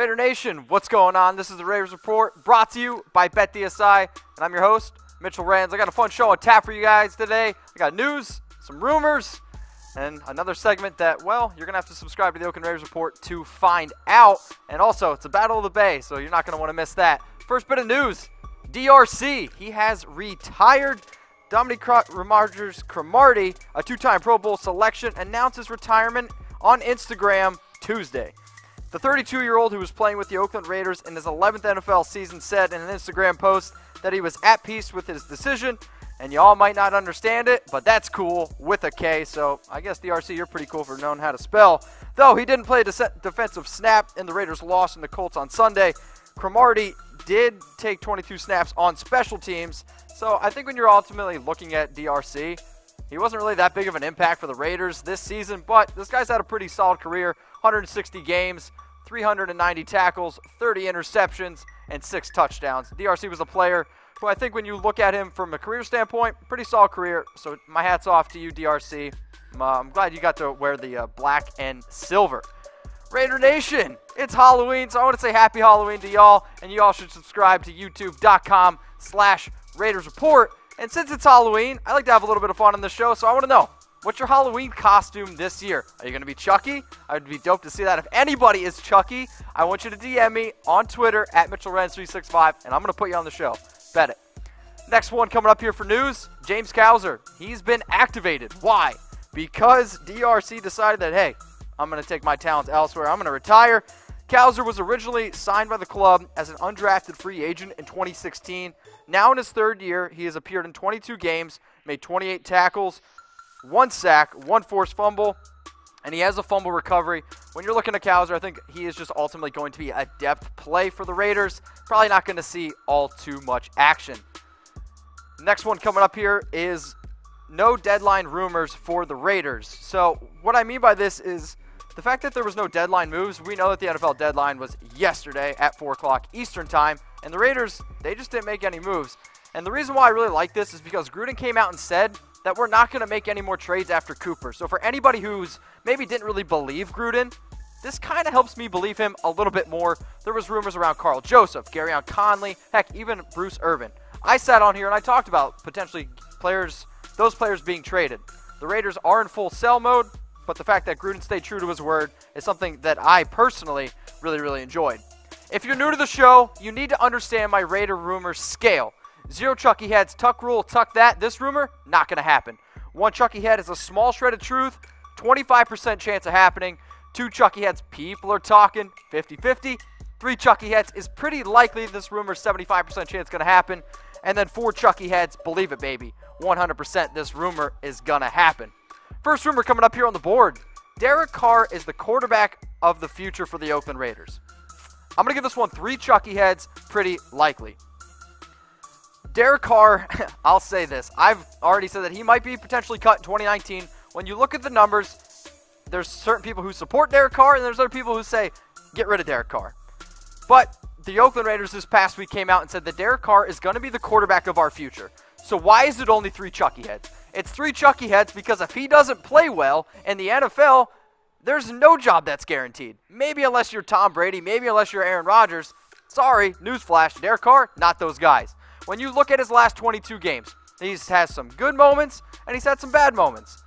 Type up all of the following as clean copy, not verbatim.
Raider Nation, what's going on? This is the Raiders Report, brought to you by BetDSI, and I'm your host, Mitchell Rands. I got a fun show on tap for you guys today. I got news, some rumors, and another segment that, well, you're going to have to subscribe to the Oakland Raiders Report to find out. And also, it's a Battle of the Bay, so you're not going to want to miss that. First bit of news, DRC, he has retired. Dominic Cromartie, a two-time Pro Bowl selection, announced his retirement on Instagram Tuesday. The 32-year-old who was playing with the Oakland Raiders in his 11th NFL season said in an Instagram post that he was at peace with his decision, and y'all might not understand it, but that's cool with a K, so I guess DRC, you're pretty cool for knowing how to spell. Though he didn't play a defensive snap in the Raiders' loss in the Colts on Sunday, Cromartie did take 22 snaps on special teams, so I think when you're ultimately looking at DRC, he wasn't really that big of an impact for the Raiders this season, but this guy's had a pretty solid career, 160 games, 390 tackles, 30 interceptions, and 6 touchdowns. DRC was a player who I think when you look at him from a career standpoint, pretty solid career, so my hat's off to you, DRC. I'm glad you got to wear the black and silver. Raider Nation, it's Halloween, so I want to say happy Halloween to y'all, and y'all should subscribe to youtube.com/Raiders Report. And since it's Halloween, I like to have a little bit of fun on the show, so I want to know, what's your Halloween costume this year? Are you going to be Chucky? I'd be dope to see that. If anybody is Chucky, I want you to DM me on Twitter at MitchellRens365, and I'm going to put you on the show. Bet it. Next one coming up here for news, James Cowser. He's been activated. Why? Because DRC decided that, hey, I'm going to take my talents elsewhere. I'm going to retire. Cowser was originally signed by the club as an undrafted free agent in 2016. Now in his third year, he has appeared in 22 games, made 28 tackles, 1 sack, 1 forced fumble, and he has a fumble recovery. When you're looking at Cowser, I think he is just ultimately going to be a depth play for the Raiders. Probably not going to see all too much action. Next one coming up here is no deadline rumors for the Raiders. So what I mean by this is the fact that there was no deadline moves. We know that the NFL deadline was yesterday at 4 o'clock Eastern time, and the Raiders, they just didn't make any moves. And the reason why I really like this is because Gruden came out and said that we're not going to make any more trades after Cooper. So for anybody who's maybe didn't really believe Gruden, this kind of helps me believe him a little bit more. There was rumors around Carl Joseph, Garyon Conley, heck, even Bruce Irvin. I sat on here and I talked about potentially those players being traded. The Raiders are in full sell mode, but the fact that Gruden stayed true to his word is something that I personally really enjoyed. If you're new to the show, you need to understand my Raider rumor scale. 0 Chucky heads, tuck rule, tuck that. This rumor, not going to happen. 1 Chucky head is a small shred of truth, 25% chance of happening. 2 Chucky heads, people are talking, 50-50. 3 Chucky heads is pretty likely this rumor 75% chance going to happen. And then 4 Chucky heads, believe it, baby. 100% this rumor is going to happen. First rumor coming up here on the board. Derek Carr is the quarterback of the future for the Oakland Raiders. I'm going to give this one 3 Chucky heads, pretty likely. Derek Carr, I'll say this. I've already said that he might be potentially cut in 2019. When you look at the numbers, there's certain people who support Derek Carr, and there's other people who say, get rid of Derek Carr. But the Oakland Raiders this past week came out and said that Derek Carr is going to be the quarterback of our future. So why is it only 3 Chucky heads? It's 3 Chucky heads because if he doesn't play well in the NFL, there's no job that's guaranteed. Maybe unless you're Tom Brady, maybe unless you're Aaron Rodgers. Sorry, newsflash, Derek Carr, not those guys. When you look at his last 22 games, he's has some good moments and he's had some bad moments.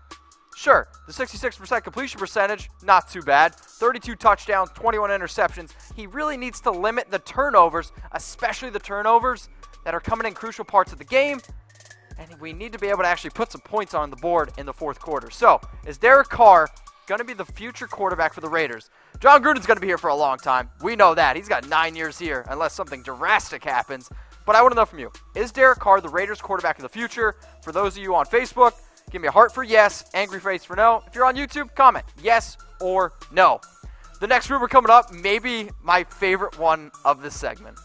Sure, the 66% completion percentage, not too bad. 32 touchdowns, 21 interceptions. He really needs to limit the turnovers, especially the turnovers that are coming in crucial parts of the game. And we need to be able to actually put some points on the board in the fourth quarter. So, is Derek Carr going to be the future quarterback for the Raiders? John Gruden's going to be here for a long time. We know that. He's got 9 years here, unless something drastic happens. But I want to know from you, is Derek Carr the Raiders quarterback of the future? For those of you on Facebook, give me a heart for yes, angry face for no. If you're on YouTube, comment yes or no. The next rumor coming up, maybe my favorite one of this segment,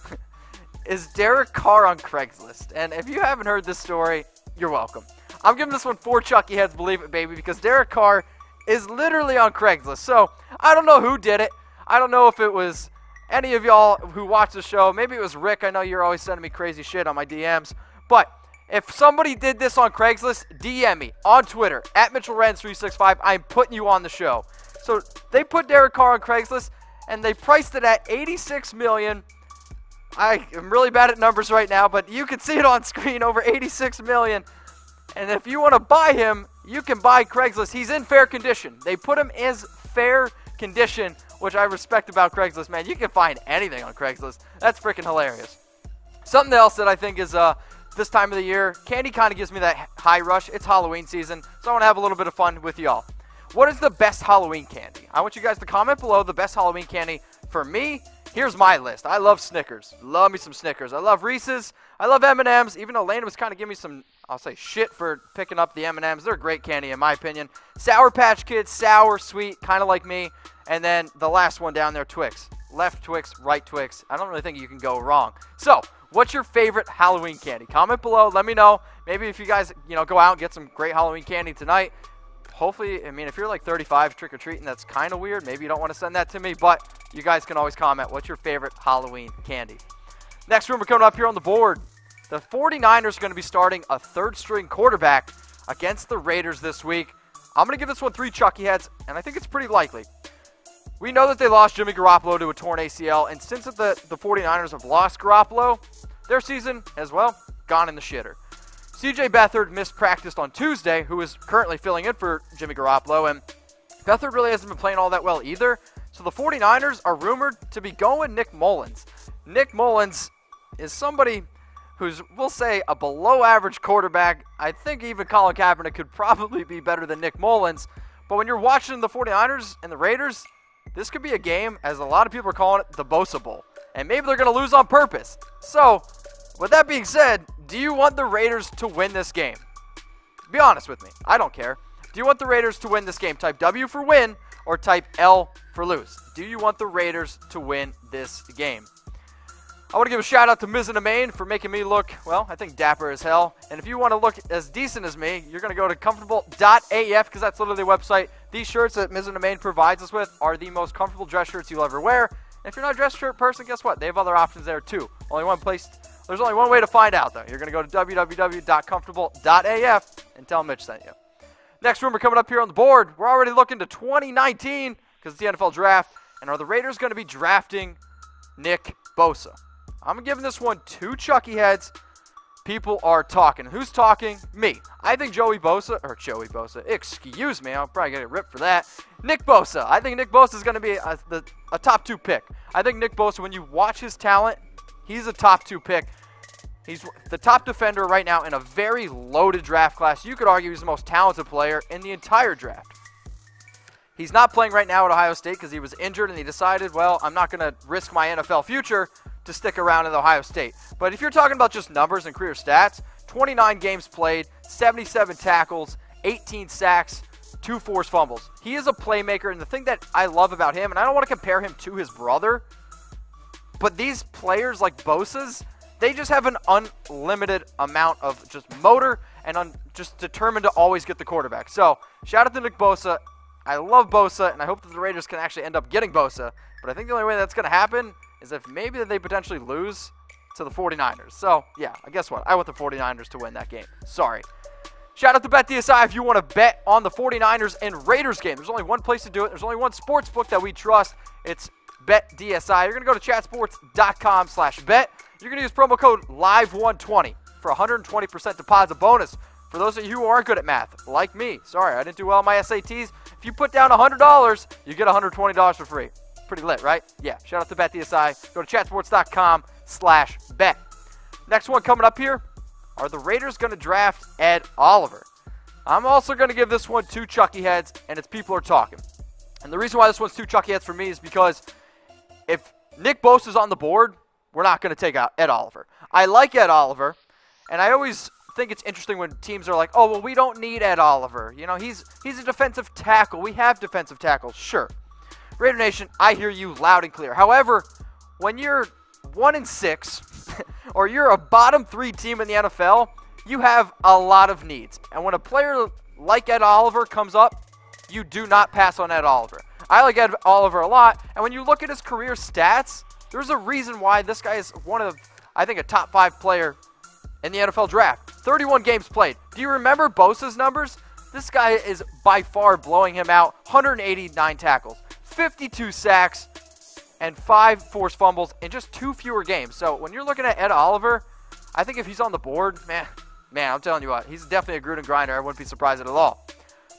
is Derek Carr on Craigslist. And if you haven't heard this story, you're welcome. I'm giving this one 4 Chucky heads, believe it, baby, because Derek Carr is literally on Craigslist. So I don't know who did it. I don't know if it was any of y'all who watch the show. Maybe it was Rick. I know you're always sending me crazy shit on my DMs. But if somebody did this on Craigslist, DM me on Twitter at MitchellRens365. I'm putting you on the show. So they put Derek Carr on Craigslist, and they priced it at $86 million. I am really bad at numbers right now, but you can see it on screen, over $86 million. And if you want to buy him, you can buy Craigslist. He's in fair condition. They put him as fair condition, which I respect about Craigslist, man. You can find anything on Craigslist. That's freaking hilarious. Something else that I think is this time of the year, candy kind of gives me that high rush. It's Halloween season, so I want to have a little bit of fun with y'all. What is the best Halloween candy? I want you guys to comment below the best Halloween candy. For me, here's my list. I love Snickers. Love me some Snickers. I love Reese's. I love M&M's, even though Lane was kind of giving me some, I'll say, shit for picking up the M&M's. They're great candy in my opinion. Sour Patch Kids, sour, sweet, kind of like me. And then the last one down there, Twix. Left Twix, right Twix. I don't really think you can go wrong. So, what's your favorite Halloween candy? Comment below. Let me know. Maybe if you guys, go out and get some great Halloween candy tonight. Hopefully, I mean, if you're like 35 trick-or-treating, that's kind of weird. Maybe you don't want to send that to me, but you guys can always comment. What's your favorite Halloween candy? Next rumor coming up here on the board. The 49ers are going to be starting a third-string quarterback against the Raiders this week. I'm going to give this one 3 Chucky heads, and I think it's pretty likely. We know that they lost Jimmy Garoppolo to a torn ACL, and since the 49ers have lost Garoppolo, their season has, well, gone in the shitter. CJ Beathard missed practice on Tuesday, who is currently filling in for Jimmy Garoppolo, and Beathard really hasn't been playing all that well either. So the 49ers are rumored to be going Nick Mullens. Nick Mullens is somebody who's, we'll say, a below-average quarterback. I think even Colin Kaepernick could probably be better than Nick Mullens. But when you're watching the 49ers and the Raiders, this could be a game, as a lot of people are calling it, the Bosa Bowl. And maybe they're going to lose on purpose. So, with that being said, do you want the Raiders to win this game? Be honest with me. I don't care. Do you want the Raiders to win this game? Type W for win or type L for lose. Do you want the Raiders to win this game? I want to give a shout out to Miz in the Main for making me look, well, I think dapper as hell. And if you want to look as decent as me, you're going to go to comfortable.af because that's literally the website. These shirts that Miz in the Main provides us with are the most comfortable dress shirts you'll ever wear. And if you're not a dress shirt person, guess what? They have other options there too. There's only one way to find out, though. You're going to go to www.comfortable.af and tell Mitch sent you. Next rumor coming up here on the board. We're already looking to 2019 because it's the NFL draft. And are the Raiders going to be drafting Nick Bosa? I'm giving this one 2 Chucky heads. People are talking. Who's talking? Me. I think Joey Bosa, excuse me, I'll probably get ripped for that. Nick Bosa. I think Nick Bosa is going to be a top 2 pick. I think Nick Bosa, when you watch his talent, he's a top 2 pick. He's the top defender right now in a very loaded draft class. You could argue he's the most talented player in the entire draft. He's not playing right now at Ohio State because he was injured and he decided, well, I'm not going to risk my NFL future to stick around in Ohio State. But if you're talking about just numbers and career stats, 29 games played, 77 tackles, 18 sacks, 2 forced fumbles. He is a playmaker, and the thing that I love about him, and I don't want to compare him to his brother, but these players like Bosa's, they just have an unlimited amount of just motor and just determined to always get the quarterback. So, shout out to Nick Bosa. I love Bosa, and I hope that the Raiders can actually end up getting Bosa. But I think the only way that's going to happen is if maybe they potentially lose to the 49ers. So, yeah, guess what? I want the 49ers to win that game. Sorry. Shout out to BetDSI if you want to bet on the 49ers and Raiders game. There's only one place to do it. There's only one sports book that we trust. It's BetDSI. You're going to go to chatsports.com/bet. You're going to use promo code LIVE120 for 120% deposit bonus. For those of you who aren't good at math, like me, sorry, I didn't do well on my SATs. If you put down $100, you get $120 for free. Pretty lit, right? Yeah, shout out to BetDSI. Go to chatsports.com/bet. Next one coming up here. Are the Raiders going to draft Ed Oliver? I'm also going to give this one 2 Chucky heads, and it's people are talking. And the reason why this one's 2 Chucky heads for me is because if Nick Bosa's on the board, we're not going to take out Ed Oliver. I like Ed Oliver, and I always think it's interesting when teams are like, oh, well, we don't need Ed Oliver. You know, he's a defensive tackle. We have defensive tackles. Sure. Raider Nation, I hear you loud and clear. However, when you're 1-6 or you're a bottom 3 team in the NFL, you have a lot of needs. And when a player like Ed Oliver comes up, you do not pass on Ed Oliver. I like Ed Oliver a lot, and when you look at his career stats, there's a reason why this guy is one of, I think, a top 5 player in the NFL draft. 31 games played. Do you remember Bosa's numbers? This guy is by far blowing him out. 189 tackles, 52 sacks, and 5 forced fumbles in just 2 fewer games. So when you're looking at Ed Oliver, I think if he's on the board, man, I'm telling you what, he's definitely a Gruden grinder. I wouldn't be surprised at all.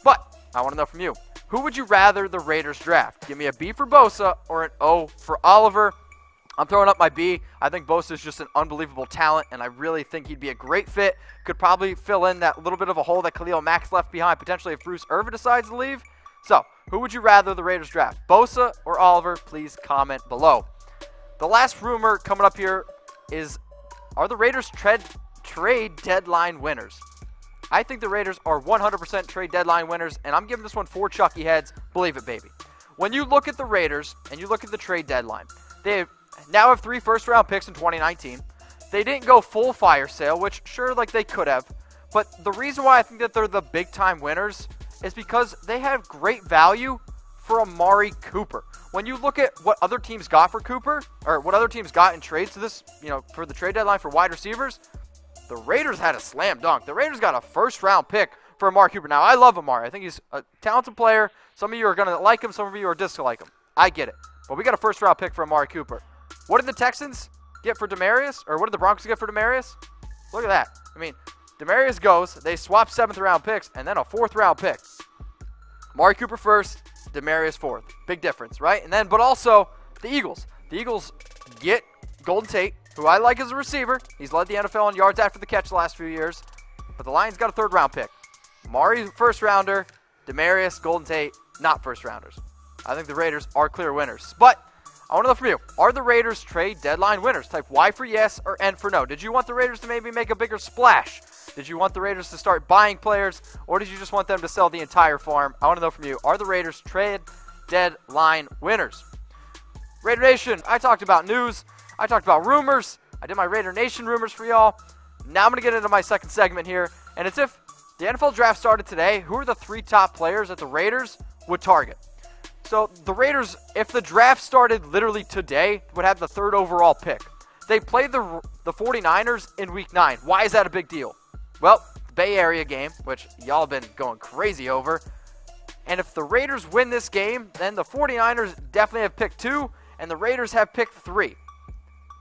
But I want to know from you, who would you rather the Raiders draft? Give me a B for Bosa or an O for Oliver. I'm throwing up my B. I think Bosa is just an unbelievable talent, and I really think he'd be a great fit. Could probably fill in that little bit of a hole that Khalil Mack's left behind, potentially if Bruce Irvin decides to leave. So, who would you rather the Raiders draft, Bosa or Oliver? Please comment below. The last rumor coming up here is, are the Raiders trade deadline winners? I think the Raiders are 100% trade deadline winners, and I'm giving this one 4 Chucky heads. Believe it, baby. When you look at the Raiders and you look at the trade deadline, they now have 3 first-round picks in 2019. They didn't go full fire sale, which sure, like they could have. But the reason why I think that they're the big-time winners is because they have great value for Amari Cooper. When you look at what other teams got for Cooper, or what other teams got in trades to this, for the trade deadline for wide receivers, the Raiders had a slam dunk. The Raiders got a first-round pick for Amari Cooper. Now, I love Amari. I think he's a talented player. Some of you are going to like him. Some of you are dislike him. I get it. But we got a first-round pick for Amari Cooper. What did the Texans get for Demaryius? Or what did the Broncos get for Demaryius? Look at that. I mean, Demaryius goes. They swap 7th-round picks and then a 4th-round pick. Amari Cooper first, Demaryius 4th. Big difference, right? And then, but also, the Eagles. The Eagles get Golden Tate, who I like as a receiver. He's led the NFL in yards after the catch the last few years. But the Lions got a 3rd-round pick. Amari, first-rounder. Demaryius, Golden Tate, not first-rounders. I think the Raiders are clear winners. But I want to know from you, are the Raiders trade deadline winners? Type Y for yes or N for no. Did you want the Raiders to maybe make a bigger splash? Did you want the Raiders to start buying players? Or did you just want them to sell the entire farm? I want to know from you, are the Raiders trade deadline winners? Raider Nation, I talked about news. I talked about rumors. I did my Raider Nation rumors for y'all. Now I'm going to get into my second segment here. And it's if the NFL draft started today, who are the 3 top players that the Raiders would target? So the Raiders, if the draft started literally today, would have the 3rd overall pick. They played the 49ers in Week 9. Why is that a big deal? Well, the Bay Area game, which y'all have been going crazy over. And if the Raiders win this game, then the 49ers definitely have pick 2, and the Raiders have pick 3.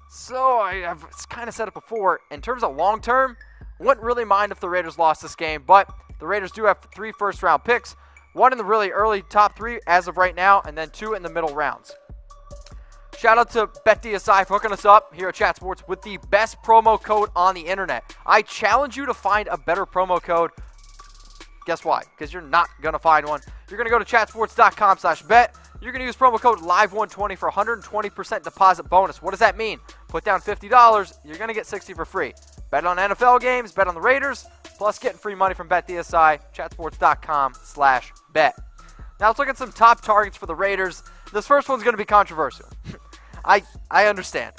So I've kind of said it before. In terms of long term, wouldn't really mind if the Raiders lost this game, but the Raiders do have 3 first-round picks. 1 in the really early top 3 as of right now, and then 2 in the middle rounds. Shout out to BetDSI for hooking us up here at Chat Sports with the best promo code on the internet. I challenge you to find a better promo code. Guess why? Because you're not going to find one. You're going to go to chatsports.com/bet. You're going to use promo code LIVE120 for 120% deposit bonus. What does that mean? Put down $50, you're going to get $60 for free. Bet on NFL games, bet on the Raiders, plus getting free money from BetDSI, chatsports.com/bet. Now let's look at some top targets for the Raiders. This first one's going to be controversial. I understand.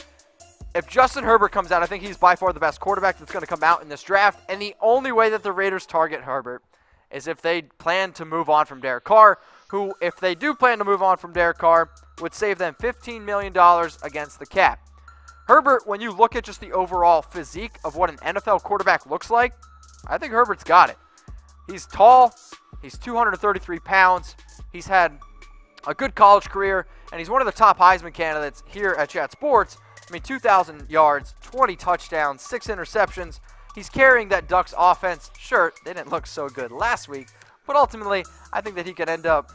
If Justin Herbert comes out, I think he's by far the best quarterback that's going to come out in this draft. And the only way that the Raiders target Herbert is if they plan to move on from Derek Carr, who, if they do plan to move on from Derek Carr, would save them $15 million against the cap. Herbert, when you look at just the overall physique of what an NFL quarterback looks like, I think Herbert's got it. He's tall. He's 233 pounds. He's had a good college career, and he's one of the top Heisman candidates here at Chat Sports. I mean, 2,000 yards, 20 touchdowns, 6 interceptions. He's carrying that Ducks offense. Sure, they didn't look so good last week, but ultimately, I think that he could end up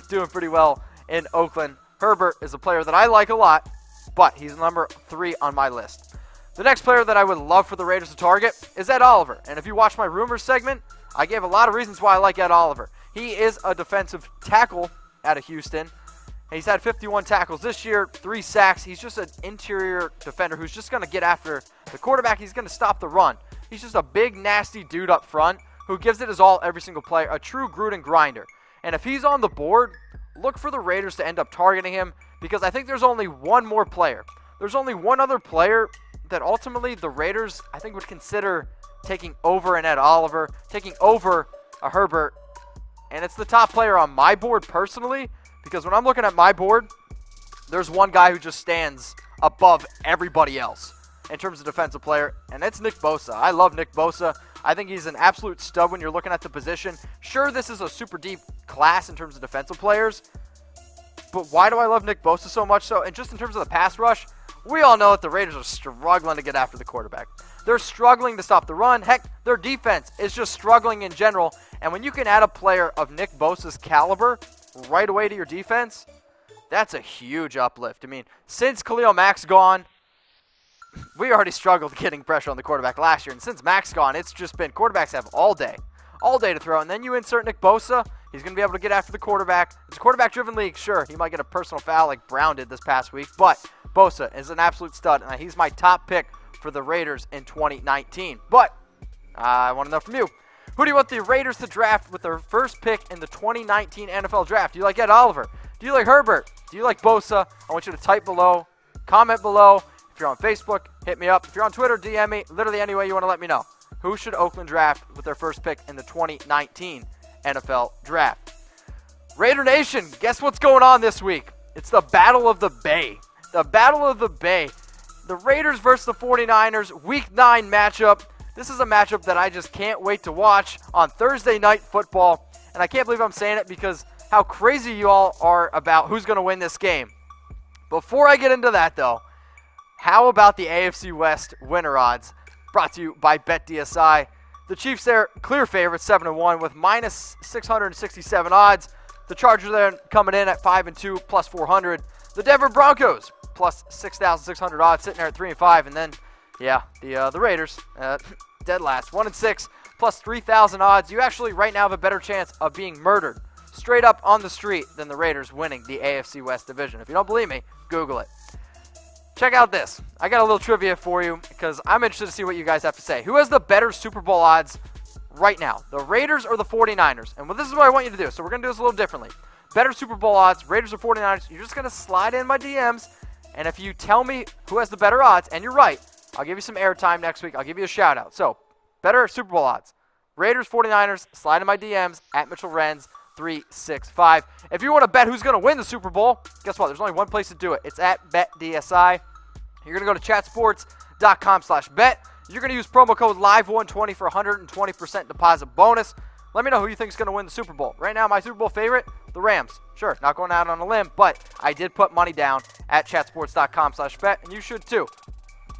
doing pretty well in Oakland. Herbert is a player that I like a lot, but he's number 3 on my list. The next player that I would love for the Raiders to target is Ed Oliver. And if you watch my rumors segment, I gave a lot of reasons why I like Ed Oliver. He is a defensive tackle out of Houston. He's had 51 tackles this year, 3 sacks. He's just an interior defender who's just going to get after the quarterback. He's going to stop the run. He's just a big, nasty dude up front who gives it his all every single play, a true Gruden grinder. And if he's on the board, look for the Raiders to end up targeting him because I think there's only one more player. There's only one other player that ultimately the Raiders, I think, would consider taking over an Ed Oliver, taking over a Herbert. And it's the top player on my board personally, because when I'm looking at my board, there's one guy who just stands above everybody else in terms of defensive player, and it's Nick Bosa. I love Nick Bosa. I think he's an absolute stud when you're looking at the position. Sure, this is a super deep class in terms of defensive players, But why do I love Nick Bosa so much? So, and just in terms of the pass rush, we all know that the Raiders are struggling to get after the quarterback. They're struggling to stop the run. Heck, their defense is just struggling in general. And when you can add a player of Nick Bosa's caliber right away to your defense, that's a huge uplift. I mean, since Khalil Mack's gone, we already struggled getting pressure on the quarterback last year. And since Mack's gone, it's just been quarterbacks have all day to throw. And then you insert Nick Bosa. He's going to be able to get after the quarterback. It's a quarterback-driven league. Sure, he might get a personal foul like Brown did this past week. But Bosa is an absolute stud. And he's my top pick for the Raiders in 2019. But I want to know from you. Who do you want the Raiders to draft with their first pick in the 2019 NFL Draft? Do you like Ed Oliver? Do you like Herbert? Do you like Bosa? I want you to type below, comment below. If you're on Facebook, hit me up. If you're on Twitter, DM me. Literally any way you want to let me know. Who should Oakland draft with their first pick in the 2019 NFL Draft? Raider Nation, guess what's going on this week? It's the Battle of the Bay. The Battle of the Bay. The Raiders versus the 49ers, Week 9 matchup. This is a matchup that I just can't wait to watch on Thursday Night Football. And I can't believe I'm saying it because how crazy you all are about who's going to win this game. Before I get into that, though, how about the AFC West winner odds? Brought to you by BetDSI. The Chiefs there, clear favorites, 7-1 with minus 667 odds. The Chargers there coming in at 5-2, plus 400. The Denver Broncos, plus 6,600 odds, sitting there at 3-5. And then, yeah, the Raiders, dead last, 1-6, plus 3,000 odds. You actually right now have a better chance of being murdered straight up on the street than the Raiders winning the AFC West division. If you don't believe me, Google it. Check out this. I got a little trivia for you because I'm interested to see what you guys have to say. Who has the better Super Bowl odds right now? The Raiders or the 49ers? And this is what I want you to do. So we're going to do this a little differently. Better Super Bowl odds, Raiders or 49ers. You're just going to slide in my DMs. And if you tell me who has the better odds, and you're right, I'll give you some airtime next week. I'll give you a shout out. So, better Super Bowl odds. Raiders, 49ers, slide in my DMs at MitchellRenz365. If you want to bet who's going to win the Super Bowl, guess what? There's only one place to do it. It's at BetDSI. You're going to go to chatsports.com/bet. You're going to use promo code LIVE120 for 120% deposit bonus. Let me know who you think is going to win the Super Bowl. Right now, my Super Bowl favorite, the Rams. Sure, not going out on a limb, but I did put money down at chatsports.com/bet, and you should too.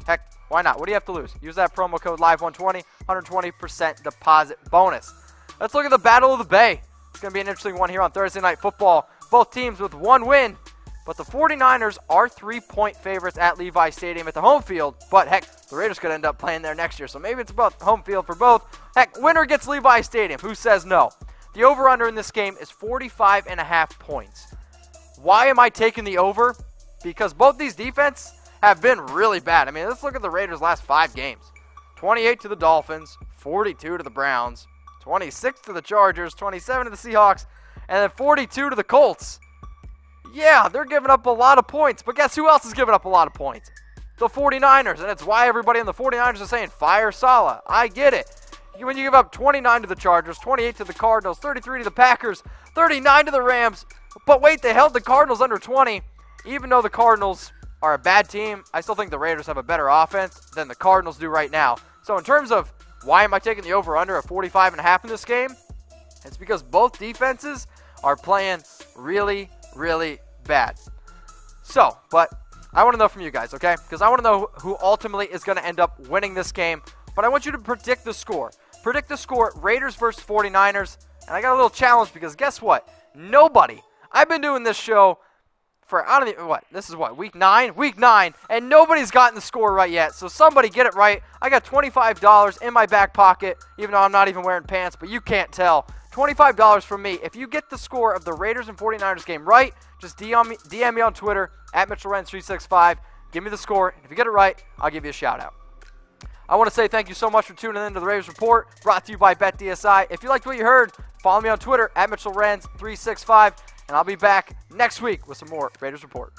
Heck, why not? What do you have to lose? Use that promo code LIVE120, 120% deposit bonus. Let's look at the Battle of the Bay. It's going to be an interesting one here on Thursday Night Football. Both teams with one win, but the 49ers are 3-point favorites at Levi Stadium at the home field. But heck, the Raiders could end up playing there next year, so maybe it's about home field for both. Heck, winner gets Levi Stadium. Who says no? The over-under in this game is 45.5 points. Why am I taking the over? Because both these defenses have been really bad. I mean, let's look at the Raiders' last 5 games. 28 to the Dolphins, 42 to the Browns, 26 to the Chargers, 27 to the Seahawks, and then 42 to the Colts. Yeah, they're giving up a lot of points, but guess who else is giving up a lot of points? The 49ers, and it's why everybody on the 49ers is saying, fire Saleh. I get it. When you give up 29 to the Chargers, 28 to the Cardinals, 33 to the Packers, 39 to the Rams, but wait, they held the Cardinals under 20. Even though the Cardinals are a bad team, I still think the Raiders have a better offense than the Cardinals do right now. So in terms of why am I taking the over-under at 45.5 in this game, it's because both defenses are playing really, really bad. So, but I want to know from you guys, okay? Because I want to know who ultimately is going to end up winning this game. But I want you to predict the score. Predict the score, Raiders versus 49ers. And I got a little challenge because guess what? Nobody. I've been doing this show for, I don't even, what? This is what, week 9? Week 9. And nobody's gotten the score right yet. So somebody get it right. I got $25 in my back pocket, even though I'm not even wearing pants, but you can't tell. $25 from me. If you get the score of the Raiders and 49ers game right, just DM me on Twitter at MitchellRenz365. Give me the score. And if you get it right, I'll give you a shout out. I want to say thank you so much for tuning in to the Raiders Report, brought to you by BetDSI. If you liked what you heard, follow me on Twitter at MitchellRenz365, and I'll be back next week with some more Raiders Report.